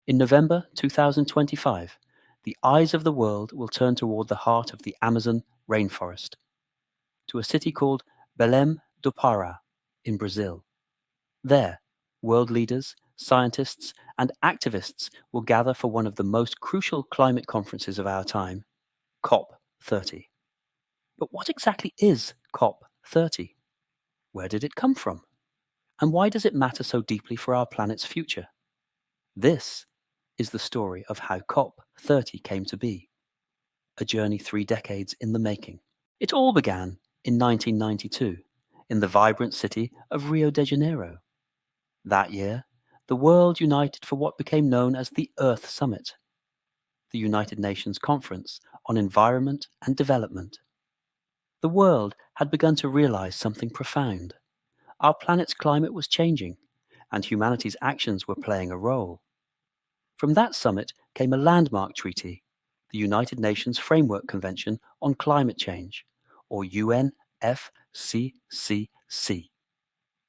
In November 2025, the eyes of the world will turn toward the heart of the Amazon rainforest, to a city called Belém do Pará in Brazil. There, world leaders, scientists, and activists will gather for one of the most crucial climate conferences of our time, COP30. But what exactly is COP30? Where did it come from? And why does it matter so deeply for our planet's future? This is the story of how COP30 came to be, a journey 3 decades in the making. It all began in 1992 in the vibrant city of Rio de Janeiro. That year, the world united for what became known as the Earth Summit, the United Nations Conference on Environment and Development. The world had begun to realize something profound. Our planet's climate was changing, and humanity's actions were playing a role. From that summit came a landmark treaty, the United Nations Framework Convention on Climate Change, or UNFCCC.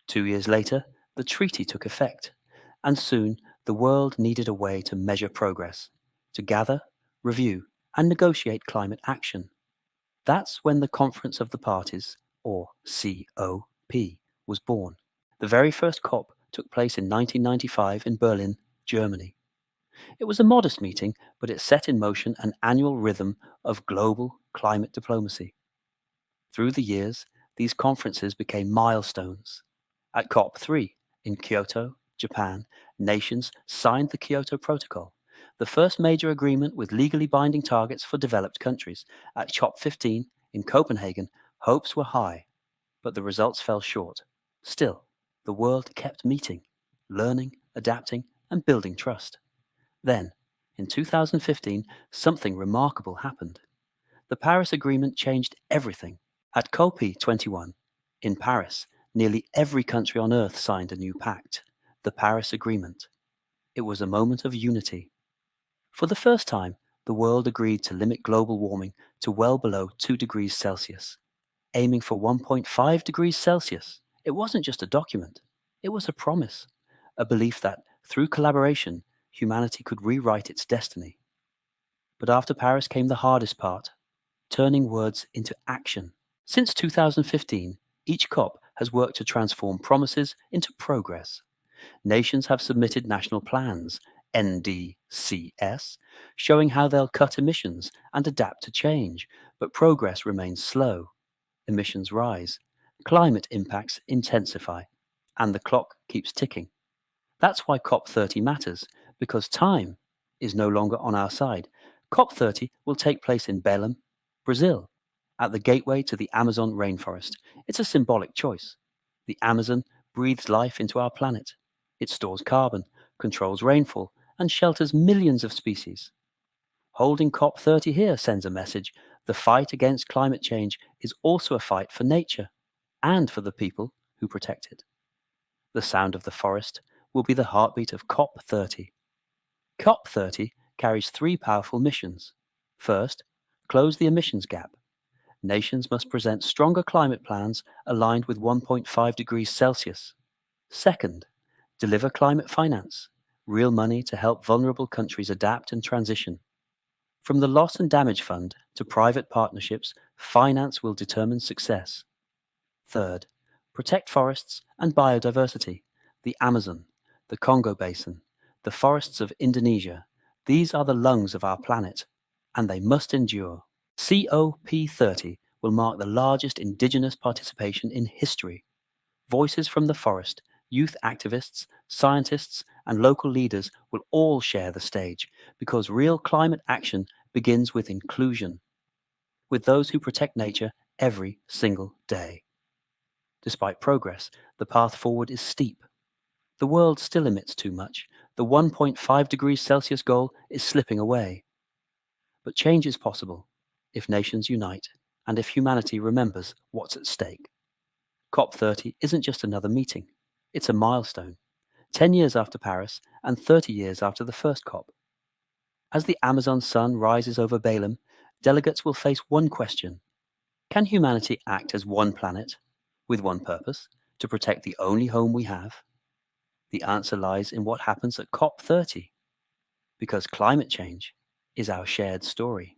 2 years later, the treaty took effect, and soon the world needed a way to measure progress, to gather, review, and negotiate climate action. That's when the Conference of the Parties, or COP, was born. The very first COP took place in 1995 in Berlin, Germany. It was a modest meeting, but it set in motion an annual rhythm of global climate diplomacy. Through the years, these conferences became milestones. At COP3 in Kyoto, Japan, nations signed the Kyoto Protocol, the first major agreement with legally binding targets for developed countries. At COP15 in Copenhagen, hopes were high, but the results fell short. Still, the world kept meeting, learning, adapting, and building trust. Then, in 2015, something remarkable happened. The Paris Agreement changed everything. At COP21 in Paris, nearly every country on Earth signed a new pact, the Paris Agreement. It was a moment of unity. For the first time, the world agreed to limit global warming to well below 2 degrees Celsius, aiming for 1.5 degrees Celsius. It wasn't just a document, it was a promise, a belief that, through collaboration, humanity could rewrite its destiny. But after Paris came the hardest part, turning words into action. Since 2015, each COP has worked to transform promises into progress. Nations have submitted national plans, NDCs, showing how they'll cut emissions and adapt to change, but progress remains slow. Emissions rise, climate impacts intensify, and the clock keeps ticking. That's why COP30 matters, because time is no longer on our side. COP30 will take place in Belém, Brazil, at the gateway to the Amazon rainforest. It's a symbolic choice. The Amazon breathes life into our planet. It stores carbon, controls rainfall, and shelters millions of species. Holding COP30 here sends a message. The fight against climate change is also a fight for nature and for the people who protect it. The sound of the forest will be the heartbeat of COP30. COP30 carries 3 powerful missions. First, close the emissions gap. Nations must present stronger climate plans aligned with 1.5 degrees Celsius. Second, deliver climate finance, real money to help vulnerable countries adapt and transition. From the Loss and Damage Fund to private partnerships, finance will determine success. Third, protect forests and biodiversity, the Amazon, the Congo Basin, the forests of Indonesia. These are the lungs of our planet, and they must endure. COP30 will mark the largest indigenous participation in history. Voices from the forest, youth activists, scientists, and local leaders will all share the stage, because real climate action begins with inclusion, with those who protect nature every single day. Despite progress, the path forward is steep. The world still emits too much. The 1.5 degrees Celsius goal is slipping away. But change is possible if nations unite and if humanity remembers what's at stake. COP30 isn't just another meeting. It's a milestone, 10 years after Paris and 30 years after the first COP. As the Amazon sun rises over Belém, delegates will face one question. Can humanity act as one planet, with one purpose, to protect the only home we have? The answer lies in what happens at COP30. because climate change is our shared story.